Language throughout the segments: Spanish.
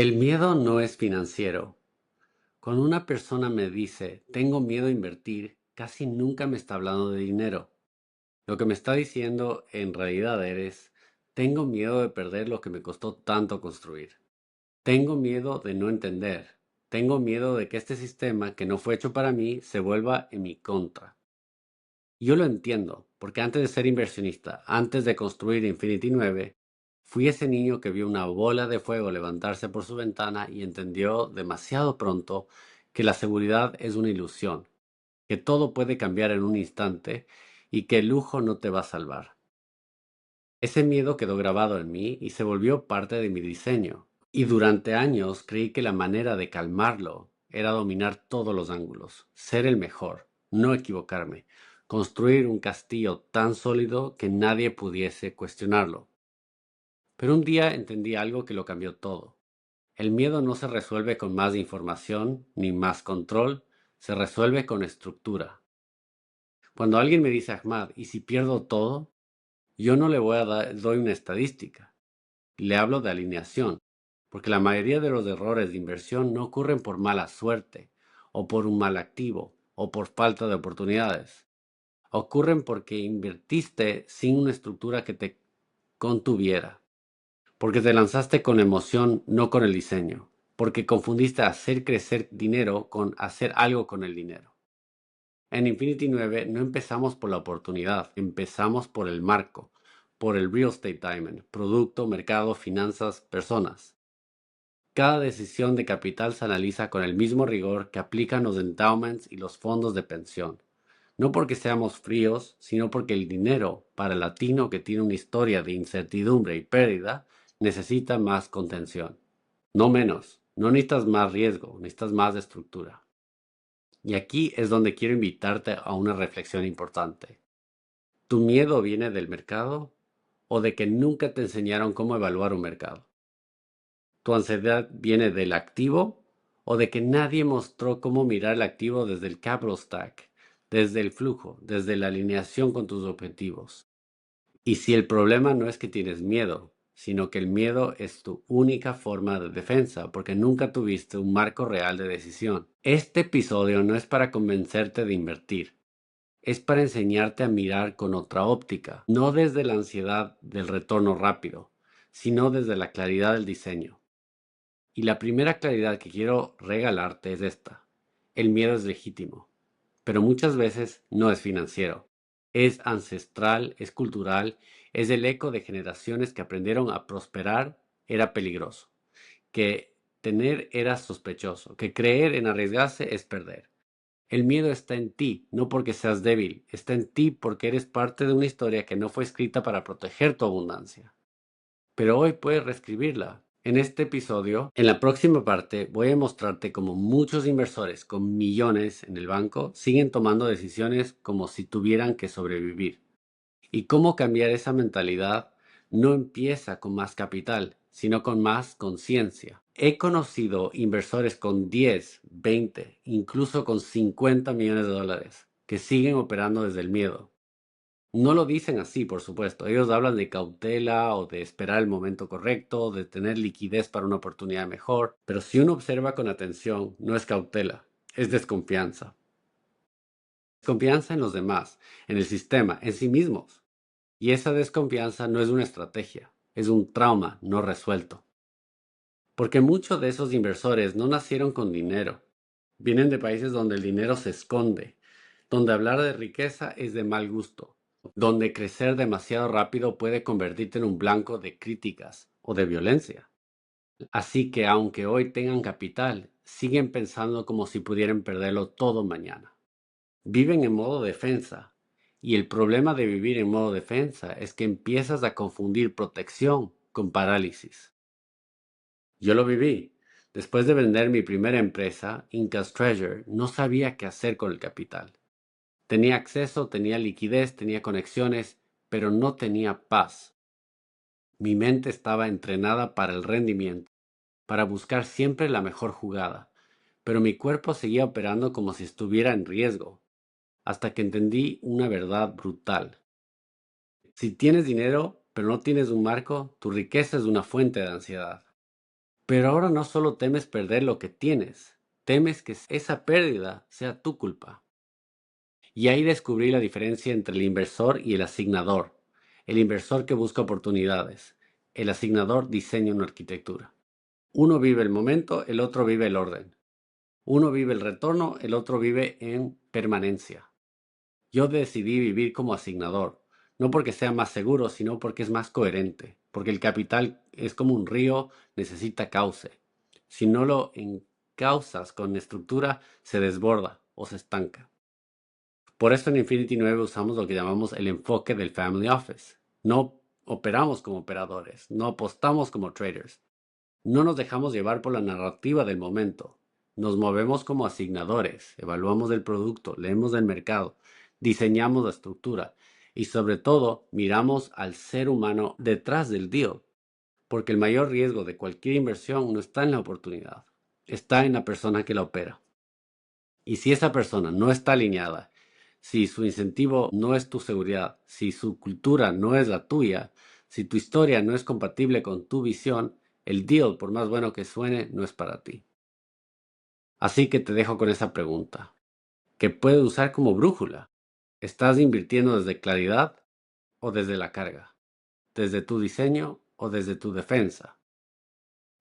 El miedo no es financiero. Cuando una persona me dice, tengo miedo a invertir, casi nunca me está hablando de dinero. Lo que me está diciendo en realidad es, tengo miedo de perder lo que me costó tanto construir. Tengo miedo de no entender. Tengo miedo de que este sistema que no fue hecho para mí se vuelva en mi contra. Yo lo entiendo, porque antes de ser inversionista, antes de construir Infinity 9, fui ese niño que vio una bola de fuego levantarse por su ventana y entendió demasiado pronto que la seguridad es una ilusión, que todo puede cambiar en un instante y que el lujo no te va a salvar. Ese miedo quedó grabado en mí y se volvió parte de mi diseño. Y durante años creí que la manera de calmarlo era dominar todos los ángulos, ser el mejor, no equivocarme, construir un castillo tan sólido que nadie pudiese cuestionarlo. Pero un día entendí algo que lo cambió todo. El miedo no se resuelve con más información ni más control, se resuelve con estructura. Cuando alguien me dice, Ahmad, ¿y si pierdo todo? Yo no le doy una estadística. Le hablo de alineación, porque la mayoría de los errores de inversión no ocurren por mala suerte, o por un mal activo, o por falta de oportunidades. Ocurren porque invertiste sin una estructura que te contuviera, porque te lanzaste con emoción, no con el diseño, porque confundiste hacer crecer dinero con hacer algo con el dinero. En Infinity 9 no empezamos por la oportunidad, empezamos por el marco, por el Real Estate Diamond, producto, mercado, finanzas, personas. Cada decisión de capital se analiza con el mismo rigor que aplican los endowments y los fondos de pensión. No porque seamos fríos, sino porque el dinero, para el latino que tiene una historia de incertidumbre y pérdida, necesita más contención. No menos. No necesitas más riesgo, necesitas más estructura. Y aquí es donde quiero invitarte a una reflexión importante. ¿Tu miedo viene del mercado o de que nunca te enseñaron cómo evaluar un mercado? ¿Tu ansiedad viene del activo o de que nadie mostró cómo mirar el activo desde el capital stack, desde el flujo, desde la alineación con tus objetivos? Y si el problema no es que tienes miedo, sino que el miedo es tu única forma de defensa, porque nunca tuviste un marco real de decisión. Este episodio no es para convencerte de invertir, es para enseñarte a mirar con otra óptica, no desde la ansiedad del retorno rápido, sino desde la claridad del diseño. Y la primera claridad que quiero regalarte es esta. El miedo es legítimo, pero muchas veces no es financiero. Es ancestral, es cultural, es el eco de generaciones que aprendieron a prosperar era peligroso, que tener era sospechoso, que creer en arriesgarse es perder. El miedo está en ti, no porque seas débil, está en ti porque eres parte de una historia que no fue escrita para proteger tu abundancia. Pero hoy puedes reescribirla. En este episodio, en la próxima parte, voy a mostrarte cómo muchos inversores con millones en el banco siguen tomando decisiones como si tuvieran que sobrevivir. Y cómo cambiar esa mentalidad no empieza con más capital, sino con más conciencia. He conocido inversores con 10, 20, incluso con 50 millones de dólares, que siguen operando desde el miedo. No lo dicen así, por supuesto. Ellos hablan de cautela o de esperar el momento correcto, de tener liquidez para una oportunidad mejor. Pero si uno observa con atención, no es cautela, es desconfianza. Desconfianza en los demás, en el sistema, en sí mismos. Y esa desconfianza no es una estrategia, es un trauma no resuelto. Porque muchos de esos inversores no nacieron con dinero. Vienen de países donde el dinero se esconde, donde hablar de riqueza es de mal gusto, donde crecer demasiado rápido puede convertirte en un blanco de críticas o de violencia. Así que aunque hoy tengan capital, siguen pensando como si pudieran perderlo todo mañana. Viven en modo defensa. Y el problema de vivir en modo defensa es que empiezas a confundir protección con parálisis. Yo lo viví. Después de vender mi primera empresa, Incas Treasure, no sabía qué hacer con el capital. Tenía acceso, tenía liquidez, tenía conexiones, pero no tenía paz. Mi mente estaba entrenada para el rendimiento, para buscar siempre la mejor jugada, pero mi cuerpo seguía operando como si estuviera en riesgo, hasta que entendí una verdad brutal. Si tienes dinero, pero no tienes un marco, tu riqueza es una fuente de ansiedad. Pero ahora no solo temes perder lo que tienes, temes que esa pérdida sea tu culpa. Y ahí descubrí la diferencia entre el inversor y el asignador. El inversor que busca oportunidades. El asignador diseña una arquitectura. Uno vive el momento, el otro vive el orden. Uno vive el retorno, el otro vive en permanencia. Yo decidí vivir como asignador, no porque sea más seguro, sino porque es más coherente, porque el capital es como un río, necesita cauce. Si no lo encauzas con estructura, se desborda o se estanca. Por eso en Infinity 9 usamos lo que llamamos el enfoque del Family Office. No operamos como operadores, no apostamos como traders, no nos dejamos llevar por la narrativa del momento. Nos movemos como asignadores, evaluamos el producto, leemos el mercado, diseñamos la estructura y sobre todo miramos al ser humano detrás del deal, porque el mayor riesgo de cualquier inversión no está en la oportunidad, está en la persona que la opera. Y si esa persona no está alineada, si su incentivo no es tu seguridad, si su cultura no es la tuya, si tu historia no es compatible con tu visión, el deal, por más bueno que suene, no es para ti. Así que te dejo con esa pregunta, que puedes usar como brújula. ¿Estás invirtiendo desde claridad o desde la carga? ¿Desde tu diseño o desde tu defensa?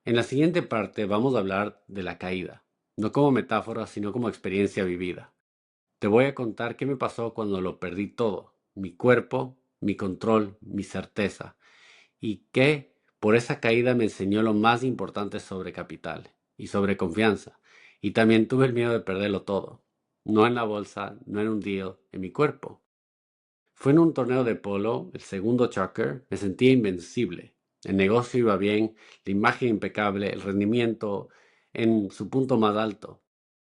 En la siguiente parte vamos a hablar de la caída, no como metáfora, sino como experiencia vivida. Te voy a contar qué me pasó cuando lo perdí todo, mi cuerpo, mi control, mi certeza, y que por esa caída me enseñó lo más importante sobre capital y sobre confianza. Y también tuve el miedo de perderlo todo, no en la bolsa, no en un deal, en mi cuerpo. Fue en un torneo de polo, el segundo Chucker, me sentía invencible. El negocio iba bien, la imagen impecable, el rendimiento en su punto más alto,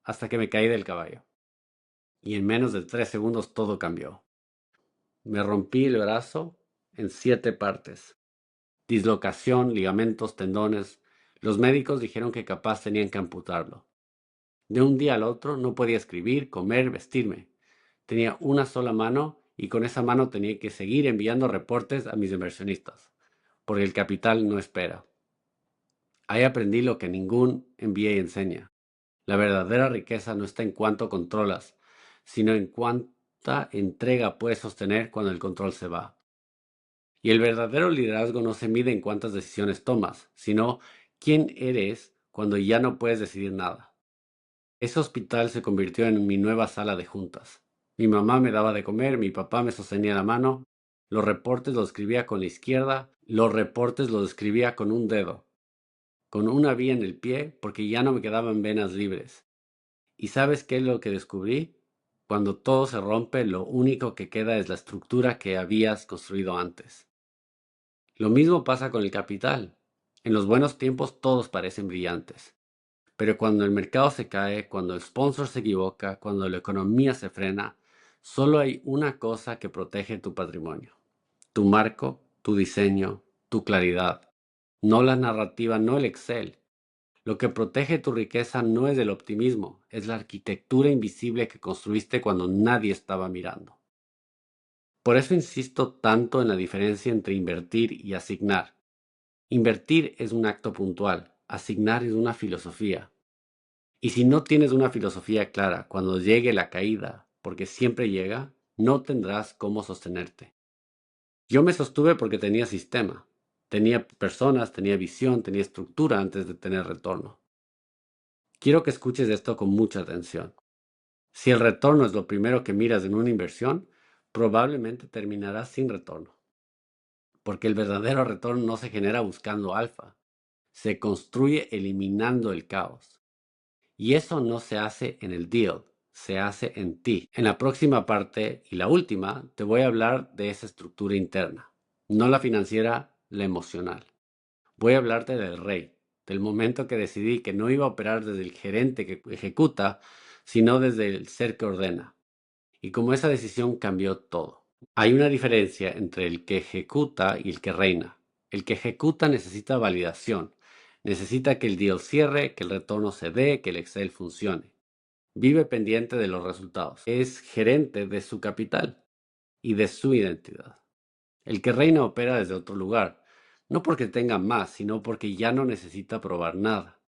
hasta que me caí del caballo. Y en menos de 3 segundos todo cambió. Me rompí el brazo en 7 partes. Dislocación, ligamentos, tendones. Los médicos dijeron que capaz tenían que amputarlo. De un día al otro no podía escribir, comer, vestirme. Tenía una sola mano y con esa mano tenía que seguir enviando reportes a mis inversionistas, porque el capital no espera. Ahí aprendí lo que ningún MBA enseña. La verdadera riqueza no está en cuánto controlas, sino en cuánta entrega puedes sostener cuando el control se va. Y el verdadero liderazgo no se mide en cuántas decisiones tomas, sino quién eres cuando ya no puedes decidir nada. Ese hospital se convirtió en mi nueva sala de juntas. Mi mamá me daba de comer, mi papá me sostenía la mano, los reportes los escribía con la izquierda, los reportes los escribía con un dedo, con una vía en el pie porque ya no me quedaban venas libres. ¿Y sabes qué es lo que descubrí? Cuando todo se rompe, lo único que queda es la estructura que habías construido antes. Lo mismo pasa con el capital. En los buenos tiempos todos parecen brillantes. Pero cuando el mercado se cae, cuando el sponsor se equivoca, cuando la economía se frena, solo hay una cosa que protege tu patrimonio. Tu marco, tu diseño, tu claridad. No la narrativa, no el Excel. Lo que protege tu riqueza no es el optimismo, es la arquitectura invisible que construiste cuando nadie estaba mirando. Por eso insisto tanto en la diferencia entre invertir y asignar. Invertir es un acto puntual, asignar es una filosofía. Y si no tienes una filosofía clara cuando llegue la caída, porque siempre llega, no tendrás cómo sostenerte. Yo me sostuve porque tenía sistema, tenía personas, tenía visión, tenía estructura antes de tener retorno. Quiero que escuches esto con mucha atención. Si el retorno es lo primero que miras en una inversión, probablemente terminarás sin retorno, porque el verdadero retorno no se genera buscando alfa, se construye eliminando el caos. Y eso no se hace en el deal, se hace en ti. En la próxima parte y la última, te voy a hablar de esa estructura interna, no la financiera, la emocional. Voy a hablarte del rey, del momento que decidí que no iba a operar desde el gerente que ejecuta, sino desde el ser que ordena. Y como esa decisión cambió todo. Hay una diferencia entre el que ejecuta y el que reina. El que ejecuta necesita validación. Necesita que el deal cierre, que el retorno se dé, que el Excel funcione. Vive pendiente de los resultados. Es gerente de su capital y de su identidad. El que reina opera desde otro lugar. No porque tenga más, sino porque ya no necesita probar nada.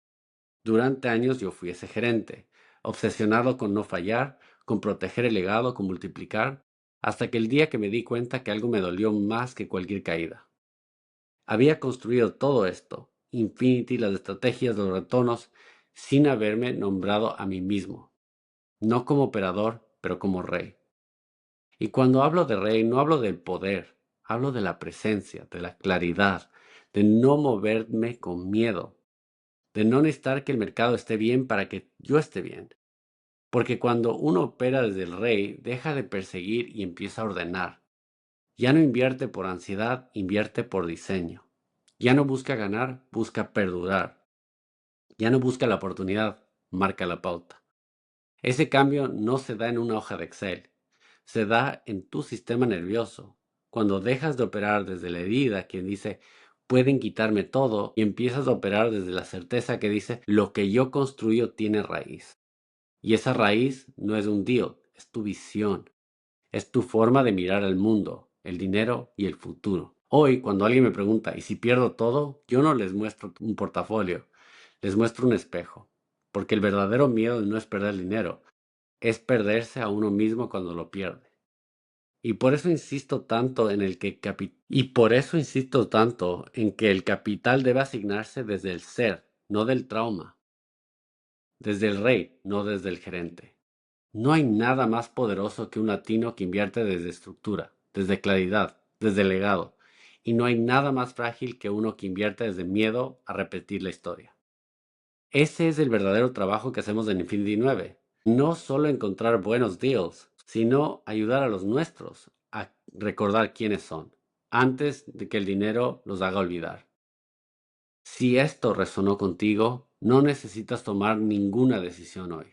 Durante años yo fui ese gerente, obsesionado con no fallar, con proteger el legado, con multiplicar, hasta que el día que me di cuenta que algo me dolió más que cualquier caída. Había construido todo esto, Infinity, las estrategias, los retornos, sin haberme nombrado a mí mismo, no como operador, pero como rey. Y cuando hablo de rey, no hablo del poder, hablo de la presencia, de la claridad, de no moverme con miedo, de no necesitar que el mercado esté bien para que yo esté bien. Porque cuando uno opera desde el rey, deja de perseguir y empieza a ordenar. Ya no invierte por ansiedad, invierte por diseño. Ya no busca ganar, busca perdurar. Ya no busca la oportunidad, marca la pauta. Ese cambio no se da en una hoja de Excel, se da en tu sistema nervioso. Cuando dejas de operar desde la herida, quien dice, pueden quitarme todo, y empiezas a operar desde la certeza que dice, lo que yo construyo tiene raíz. Y esa raíz no es un deal, es tu visión, es tu forma de mirar al mundo, el dinero y el futuro. Hoy, cuando alguien me pregunta, ¿y si pierdo todo? Yo no les muestro un portafolio, les muestro un espejo. Porque el verdadero miedo no es perder dinero, es perderse a uno mismo cuando lo pierde. Y por eso insisto tanto en el capital debe asignarse desde el ser, no del trauma, desde el rey, no desde el gerente. No hay nada más poderoso que un latino que invierte desde estructura, desde claridad, desde legado. Y no hay nada más frágil que uno que invierte desde miedo a repetir la historia. Ese es el verdadero trabajo que hacemos en Infinity 9. No solo encontrar buenos deals, sino ayudar a los nuestros a recordar quiénes son, antes de que el dinero los haga olvidar. Si esto resonó contigo, no necesitas tomar ninguna decisión hoy.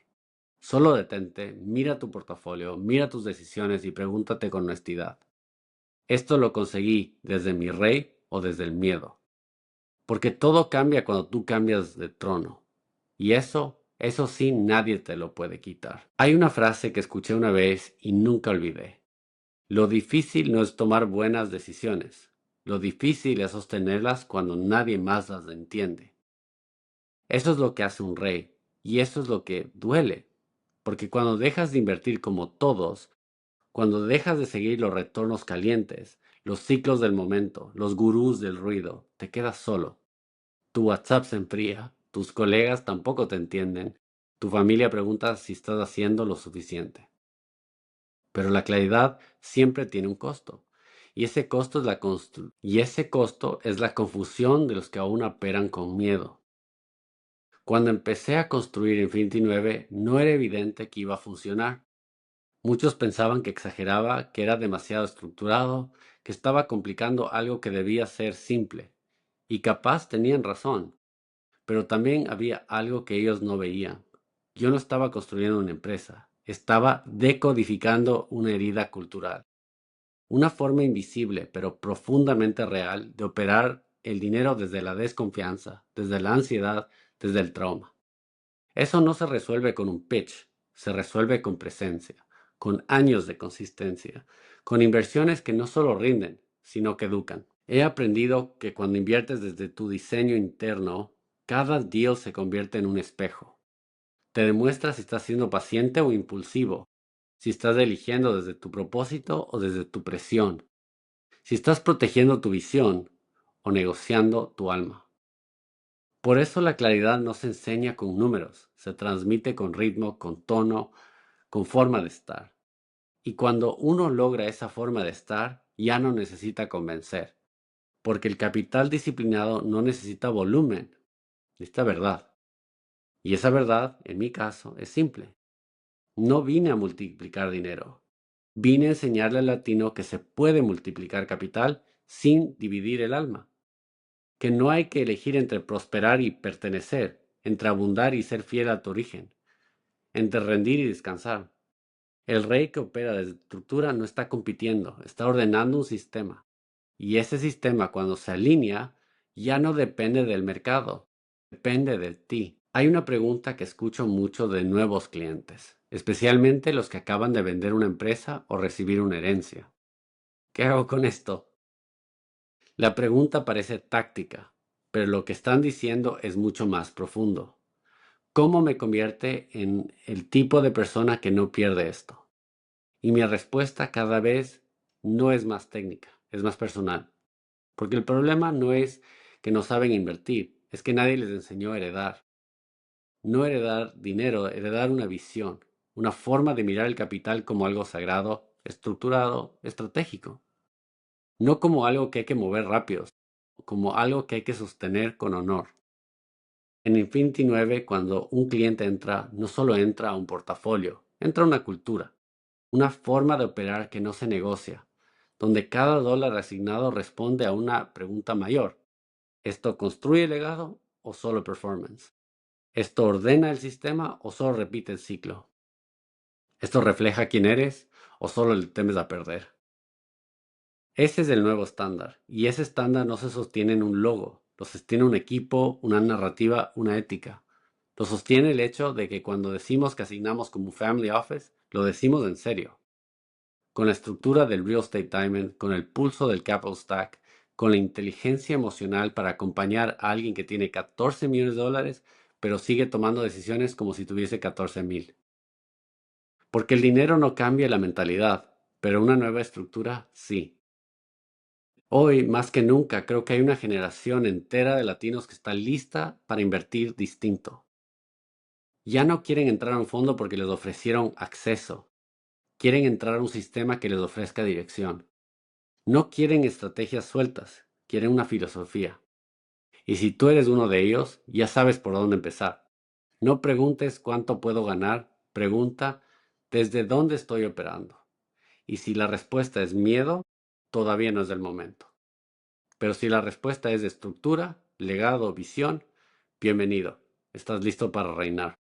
Solo detente, mira tu portafolio, mira tus decisiones y pregúntate con honestidad. ¿Esto lo conseguí desde mi rey o desde el miedo? Porque todo cambia cuando tú cambias de trono. Y eso sí nadie te lo puede quitar. Hay una frase que escuché una vez y nunca olvidé. Lo difícil no es tomar buenas decisiones. Lo difícil es sostenerlas cuando nadie más las entiende. Eso es lo que hace un rey. Y eso es lo que duele. Porque cuando dejas de invertir como todos, cuando dejas de seguir los retornos calientes, los ciclos del momento, los gurús del ruido, te quedas solo. Tu WhatsApp se enfría, tus colegas tampoco te entienden, tu familia pregunta si estás haciendo lo suficiente. Pero la claridad siempre tiene un costo. Y ese costo es la confusión de los que aún operan con miedo. Cuando empecé a construir Infinity 9, no era evidente que iba a funcionar. Muchos pensaban que exageraba, que era demasiado estructurado, que estaba complicando algo que debía ser simple. Y capaz tenían razón. Pero también había algo que ellos no veían. Yo no estaba construyendo una empresa, estaba decodificando una herida cultural, una forma invisible pero profundamente real de operar el dinero desde la desconfianza, desde la ansiedad, desde el trauma. Eso no se resuelve con un pitch, se resuelve con presencia, con años de consistencia, con inversiones que no solo rinden, sino que educan. He aprendido que cuando inviertes desde tu diseño interno, cada deal se convierte en un espejo. Te demuestra si estás siendo paciente o impulsivo, si estás eligiendo desde tu propósito o desde tu presión, si estás protegiendo tu visión o negociando tu alma. Por eso la claridad no se enseña con números, se transmite con ritmo, con tono, con forma de estar. Y cuando uno logra esa forma de estar, ya no necesita convencer, porque el capital disciplinado no necesita volumen, necesita verdad. Y esa verdad, en mi caso, es simple. No vine a multiplicar dinero. Vine a enseñarle al latino que se puede multiplicar capital sin dividir el alma. Que no hay que elegir entre prosperar y pertenecer, entre abundar y ser fiel a tu origen, entre rendir y descansar. El rey que opera desde estructura no está compitiendo, está ordenando un sistema. Y ese sistema, cuando se alinea, ya no depende del mercado, depende de ti. Hay una pregunta que escucho mucho de nuevos clientes, especialmente los que acaban de vender una empresa o recibir una herencia. ¿Qué hago con esto? La pregunta parece táctica, pero lo que están diciendo es mucho más profundo. ¿Cómo me convierte en el tipo de persona que no pierde esto? Y mi respuesta cada vez no es más técnica, es más personal. Porque el problema no es que no saben invertir, es que nadie les enseñó a heredar. No heredar dinero, heredar una visión, una forma de mirar el capital como algo sagrado, estructurado, estratégico. No como algo que hay que mover rápido, como algo que hay que sostener con honor. En Infinity 9, cuando un cliente entra, no solo entra a un portafolio, entra a una cultura, una forma de operar que no se negocia, donde cada dólar asignado responde a una pregunta mayor. ¿Esto construye legado o solo performance? ¿Esto ordena el sistema o solo repite el ciclo? ¿Esto refleja quién eres o solo le temes a perder? Ese es el nuevo estándar, y ese estándar no se sostiene en un logo, lo sostiene un equipo, una narrativa, una ética. Lo sostiene el hecho de que cuando decimos que asignamos como family office, lo decimos en serio. Con la estructura del Real Estate Diamond, con el pulso del Capital Stack, con la inteligencia emocional para acompañar a alguien que tiene 14 millones de dólares, pero sigue tomando decisiones como si tuviese 14,000. Porque el dinero no cambia la mentalidad, pero una nueva estructura sí. Hoy, más que nunca, creo que hay una generación entera de latinos que está lista para invertir distinto. Ya no quieren entrar a un fondo porque les ofrecieron acceso. Quieren entrar a un sistema que les ofrezca dirección. No quieren estrategias sueltas, quieren una filosofía. Y si tú eres uno de ellos, ya sabes por dónde empezar. No preguntes cuánto puedo ganar, pregunta desde dónde estoy operando. Y si la respuesta es miedo, todavía no es el momento. Pero si la respuesta es de estructura, legado, visión, bienvenido. Estás listo para reinar.